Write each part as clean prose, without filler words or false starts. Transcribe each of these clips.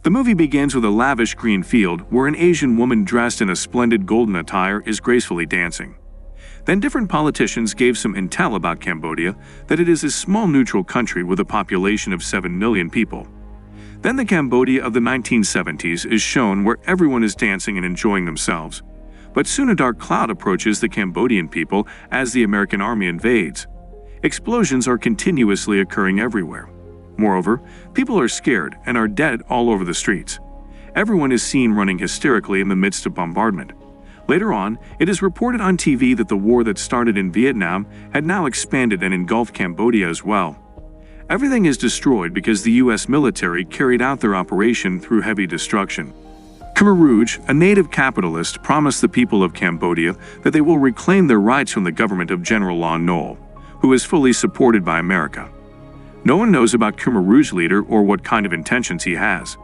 The movie begins with a lavish green field where an Asian woman dressed in a splendid golden attire is gracefully dancing. Then different politicians gave some intel about Cambodia, that it is a small neutral country with a population of 7 million people. Then the Cambodia of the 1970s is shown where everyone is dancing and enjoying themselves. But soon a dark cloud approaches the Cambodian people as the American army invades. Explosions are continuously occurring everywhere. Moreover, people are scared and are dead all over the streets. Everyone is seen running hysterically in the midst of bombardment. Later on, it is reported on TV that the war that started in Vietnam had now expanded and engulfed Cambodia as well. Everything is destroyed because the US military carried out their operation through heavy destruction. Khmer Rouge, a native capitalist, promised the people of Cambodia that they will reclaim their rights from the government of General Loung Ung, who is fully supported by America. No one knows about Khmer Rouge leader or what kind of intentions he has.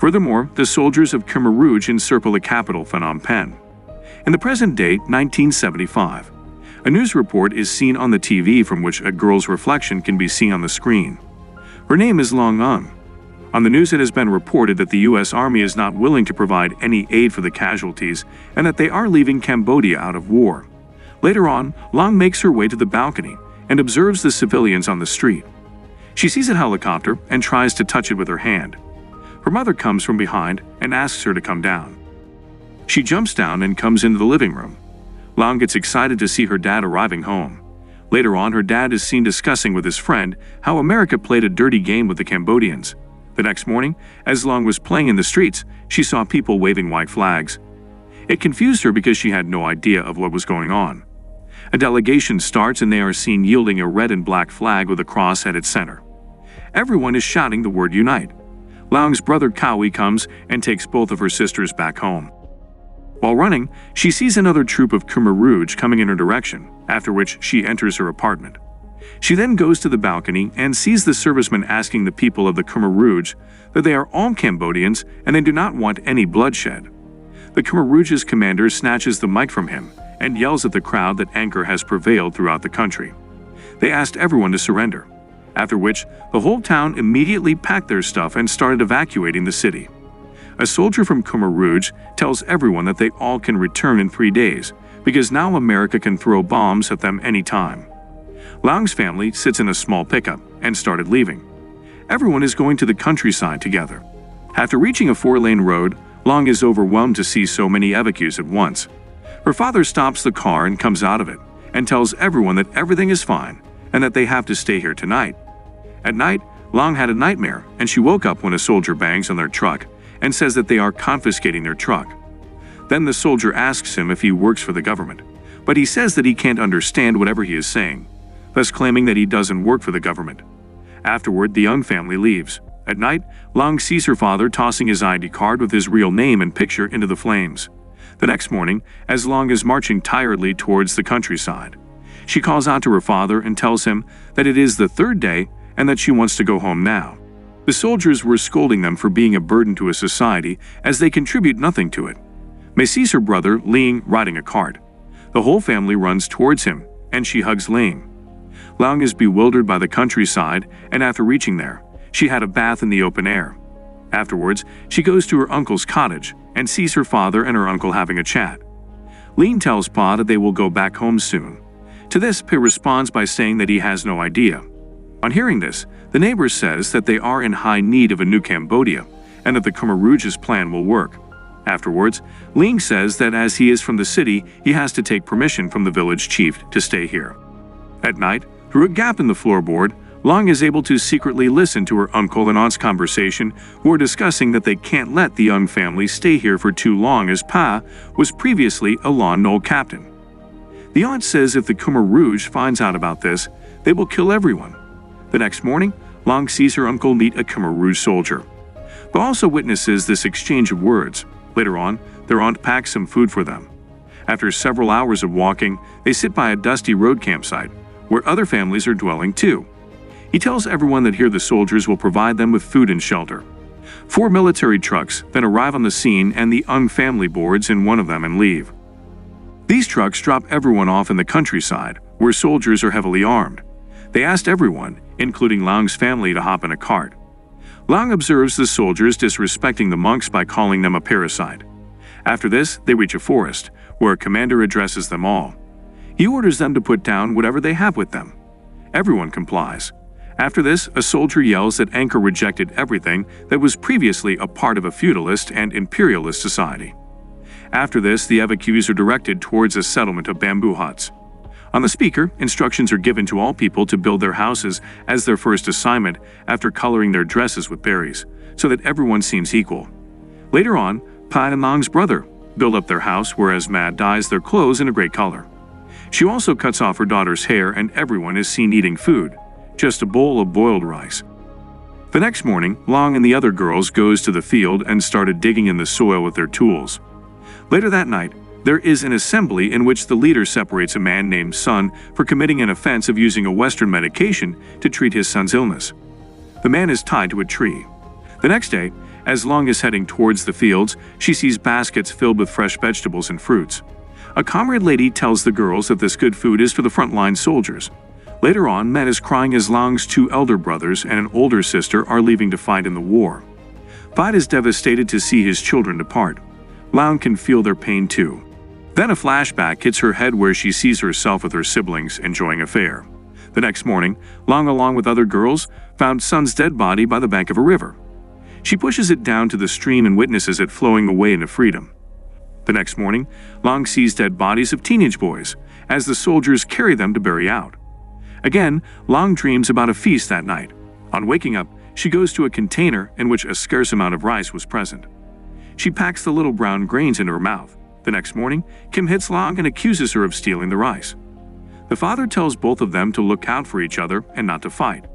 Furthermore, the soldiers of Khmer Rouge encircle the capital Phnom Penh. In the present day, 1975, a news report is seen on the TV from which a girl's reflection can be seen on the screen. Her name is Loung Ung. On the news it has been reported that the US Army is not willing to provide any aid for the casualties and that they are leaving Cambodia out of war. Later on, Loung makes her way to the balcony and observes the civilians on the street. She sees a helicopter and tries to touch it with her hand. Her mother comes from behind and asks her to come down. She jumps down and comes into the living room. Loung gets excited to see her dad arriving home. Later on, her dad is seen discussing with his friend how America played a dirty game with the Cambodians. The next morning, as Loung was playing in the streets, she saw people waving white flags. It confused her because she had no idea of what was going on. A delegation starts and they are seen yielding a red and black flag with a cross at its center. Everyone is shouting the word unite. Loung's brother Cowie comes and takes both of her sisters back home. While running, she sees another troop of Khmer Rouge coming in her direction, after which she enters her apartment. She then goes to the balcony and sees the servicemen asking the people of the Khmer Rouge that they are all Cambodians and they do not want any bloodshed. The Khmer Rouge's commander snatches the mic from him and yells at the crowd that anger has prevailed throughout the country. They asked everyone to surrender, after which the whole town immediately packed their stuff and started evacuating the city. A soldier from Khmer Rouge tells everyone that they all can return in 3 days because now America can throw bombs at them anytime. Loung's family sits in a small pickup and started leaving. Everyone is going to the countryside together. After reaching a 4-lane road, Loung is overwhelmed to see so many evacuees at once. Her father stops the car and comes out of it and tells everyone that everything is fine and that they have to stay here tonight. At night, Loung had a nightmare and she woke up when a soldier bangs on their truck and says that they are confiscating their truck. Then the soldier asks him if he works for the government, but he says that he can't understand whatever he is saying, thus claiming that he doesn't work for the government. Afterward, the Ung family leaves. At night, Loung sees her father tossing his ID card with his real name and picture into the flames. The next morning, as Loung is marching tiredly towards the countryside, she calls out to her father and tells him that it is the 3rd day and that she wants to go home now. The soldiers were scolding them for being a burden to a society as they contribute nothing to it. May sees her brother, Ling, riding a cart. The whole family runs towards him, and she hugs Ling. Loung is bewildered by the countryside, and after reaching there, she had a bath in the open air. Afterwards, she goes to her uncle's cottage and sees her father and her uncle having a chat. Ling tells Pa that they will go back home soon. To this, Pa responds by saying that he has no idea. On hearing this, the neighbor says that they are in high need of a new Cambodia and that the Khmer Rouge's plan will work. Afterwards, Ling says that as he is from the city, he has to take permission from the village chief to stay here. At night, through a gap in the floorboard, Loung is able to secretly listen to her uncle and aunt's conversation, who are discussing that they can't let the Ung family stay here for too long as Pa was previously a Loung Ung captain. The aunt says if the Khmer Rouge finds out about this, they will kill everyone. The next morning, Loung sees her uncle meet a Khmer Rouge soldier, but also witnesses this exchange of words. Later on, their aunt packs some food for them. After several hours of walking, they sit by a dusty road campsite, where other families are dwelling too. He tells everyone that here the soldiers will provide them with food and shelter. 4 military trucks then arrive on the scene and the Ung family boards in one of them and leave. These trucks drop everyone off in the countryside, where soldiers are heavily armed. They asked everyone, including Loung's family, to hop in a cart. Loung observes the soldiers disrespecting the monks by calling them a parasite. After this, they reach a forest, where a commander addresses them all. He orders them to put down whatever they have with them. Everyone complies. After this, a soldier yells that Angkor rejected everything that was previously a part of a feudalist and imperialist society. After this, the evacuees are directed towards a settlement of bamboo huts. On the speaker, instructions are given to all people to build their houses as their first assignment after coloring their dresses with berries, so that everyone seems equal. Later on, Pat and Long's brother build up their house, whereas Mad dyes their clothes in a great color. She also cuts off her daughter's hair, and everyone is seen eating food, just a bowl of boiled rice. The next morning, Loung and the other girls goes to the field and started digging in the soil with their tools. Later that night, there is an assembly in which the leader separates a man named Sun for committing an offense of using a Western medication to treat his son's illness. The man is tied to a tree. The next day, as Loung is heading towards the fields, she sees baskets filled with fresh vegetables and fruits. A comrade lady tells the girls that this good food is for the frontline soldiers. Later on, Met is crying as Loung's two elder brothers and an older sister are leaving to fight in the war. Phat is devastated to see his children depart. Loung can feel their pain too. Then a flashback hits her head where she sees herself with her siblings enjoying a fair. The next morning, Loung, along with other girls, found Sun's dead body by the bank of a river. She pushes it down to the stream and witnesses it flowing away into freedom. The next morning, Loung sees dead bodies of teenage boys as the soldiers carry them to bury out. Again, Loung dreams about a feast that night. On waking up, she goes to a container in which a scarce amount of rice was present. She packs the little brown grains into her mouth. The next morning, Kim hits Loung and accuses her of stealing the rice. The father tells both of them to look out for each other and not to fight.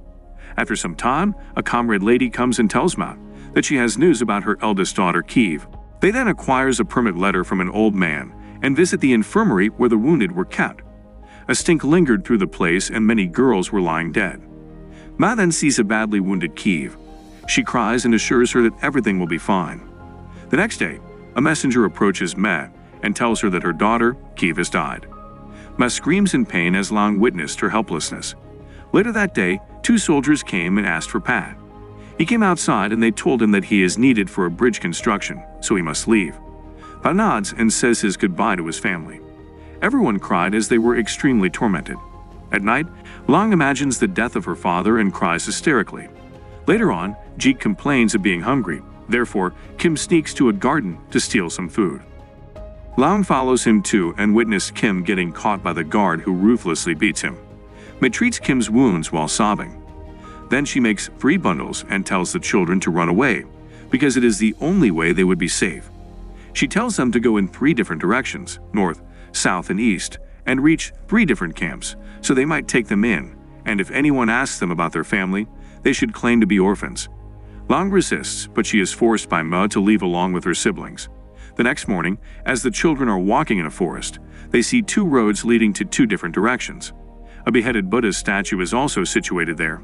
After some time, a comrade lady comes and tells Ma that she has news about her eldest daughter, Kiev. They then acquires a permit letter from an old man and visit the infirmary where the wounded were kept. A stink lingered through the place and many girls were lying dead. Ma then sees a badly wounded Kiev. She cries and assures her that everything will be fine. The next day, a messenger approaches Ma and tells her that her daughter, Kiev, has died. Ma screams in pain as Loung witnessed her helplessness. Later that day, two soldiers came and asked for Pat. He came outside and they told him that he is needed for a bridge construction, so he must leave. Pat nods and says his goodbye to his family. Everyone cried as they were extremely tormented. At night, Loung imagines the death of her father and cries hysterically. Later on, Jeek complains of being hungry. Therefore, Kim sneaks to a garden to steal some food. Loung follows him too and witnessed Kim getting caught by the guard who ruthlessly beats him. Mae treats Kim's wounds while sobbing. Then she makes 3 bundles and tells the children to run away, because it is the only way they would be safe. She tells them to go in 3 different directions, north, south, and east, and reach 3 different camps, so they might take them in, and if anyone asks them about their family, they should claim to be orphans. Loung resists, but she is forced by Ma to leave along with her siblings. The next morning, as the children are walking in a forest, they see 2 roads leading to 2 different directions. A beheaded Buddha's statue is also situated there.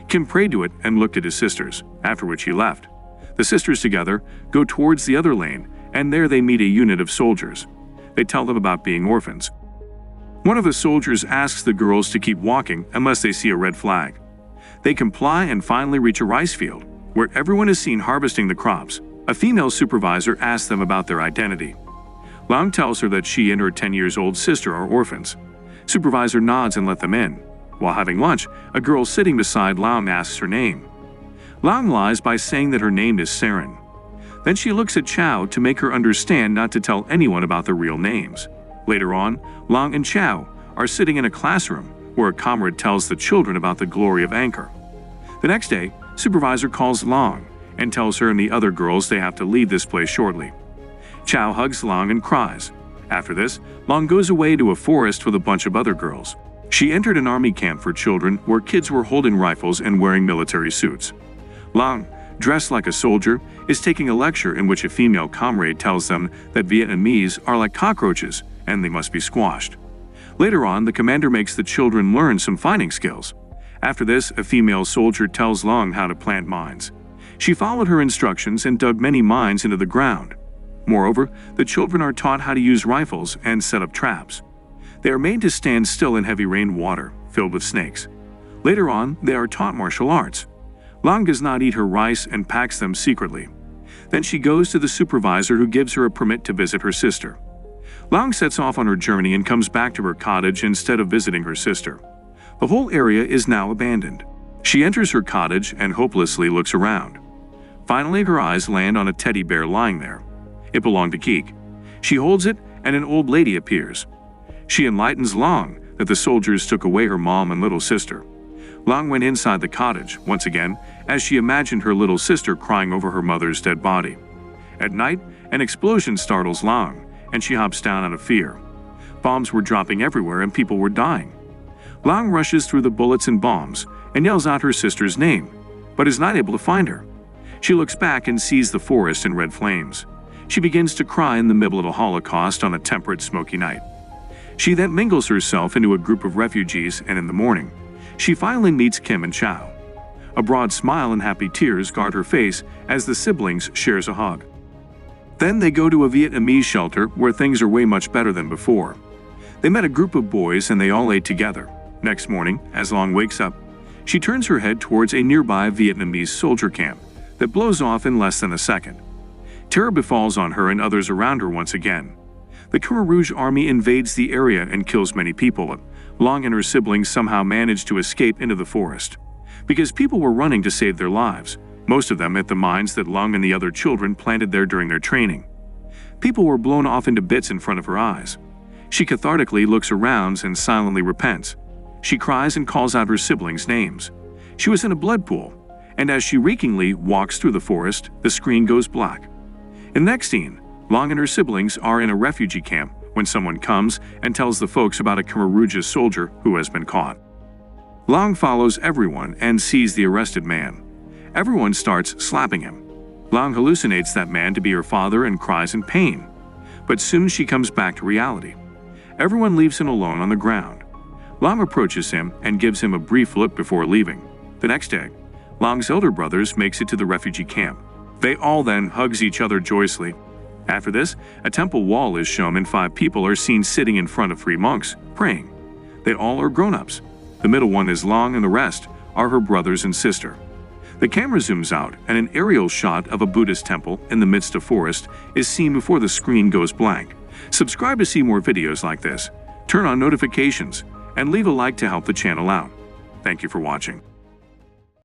Kim prayed to it and looked at his sisters, after which he left. The sisters together go towards the other lane, and there they meet a unit of soldiers. They tell them about being orphans. One of the soldiers asks the girls to keep walking unless they see a red flag. They comply and finally reach a rice field, where everyone is seen harvesting the crops. A female supervisor asks them about their identity. Loung tells her that she and her 10-year-old sister are orphans. Supervisor nods and let them in. While having lunch, a girl sitting beside Loung asks her name. Loung lies by saying that her name is Saren. Then she looks at Chow to make her understand not to tell anyone about their real names. Later on, Loung and Chow are sitting in a classroom where a comrade tells the children about the glory of Angkor. The next day, Supervisor calls Loung and tells her and the other girls they have to leave this place shortly. Chow hugs Loung and cries. After this, Loung goes away to a forest with a bunch of other girls. She entered an army camp for children where kids were holding rifles and wearing military suits. Loung, dressed like a soldier, is taking a lecture in which a female comrade tells them that Vietnamese are like cockroaches and they must be squashed. Later on, the commander makes the children learn some fighting skills. After this, a female soldier tells Loung how to plant mines. She followed her instructions and dug many mines into the ground. Moreover, the children are taught how to use rifles and set up traps. They are made to stand still in heavy rain water filled with snakes. Later on, they are taught martial arts. Loung does not eat her rice and packs them secretly. Then she goes to the supervisor, who gives her a permit to visit her sister. Loung sets off on her journey and comes back to her cottage instead of visiting her sister. The whole area is now abandoned. She enters her cottage and hopelessly looks around. Finally, her eyes land on a teddy bear lying there. It belonged to Keek. She holds it and an old lady appears. She enlightens Loung that the soldiers took away her mom and little sister. Loung went inside the cottage once again as she imagined her little sister crying over her mother's dead body. At night, an explosion startles Loung, and she hops down out of fear. Bombs were dropping everywhere and people were dying. Loung rushes through the bullets and bombs and yells out her sister's name, but is not able to find her. She looks back and sees the forest in red flames. She begins to cry in the middle of a holocaust on a temperate, smoky night. She then mingles herself into a group of refugees, and in the morning, she finally meets Kim and Chow. A broad smile and happy tears guard her face as the siblings shares a hug. Then they go to a Vietnamese shelter where things are way much better than before. They met a group of boys and they all ate together. Next morning, as Loung wakes up, she turns her head towards a nearby Vietnamese soldier camp that blows off in less than a second. Terror befalls on her and others around her once again. The Khmer Rouge army invades the area and kills many people. Loung and her siblings somehow manage to escape into the forest. Because people were running to save their lives, most of them at the mines that Loung and the other children planted there during their training. People were blown off into bits in front of her eyes. She cathartically looks around and silently repents. She cries and calls out her siblings' names. She was in a blood pool, and as she reekingly walks through the forest, the screen goes black. In the next scene, Loung and her siblings are in a refugee camp when someone comes and tells the folks about a Khmer Rouge soldier who has been caught. Loung follows everyone and sees the arrested man. Everyone starts slapping him. Loung hallucinates that man to be her father and cries in pain. But soon she comes back to reality. Everyone leaves him alone on the ground. Loung approaches him and gives him a brief look before leaving. The next day, Loung's elder brothers makes it to the refugee camp. They all then hugs each other joyously. After this, a temple wall is shown and 5 people are seen sitting in front of 3 monks, praying. They all are grown-ups. The middle one is Loung and the rest are her brothers and sister. The camera zooms out and an aerial shot of a Buddhist temple in the midst of forest is seen before the screen goes blank. Subscribe to see more videos like this, turn on notifications, and leave a like to help the channel out. Thank you for watching.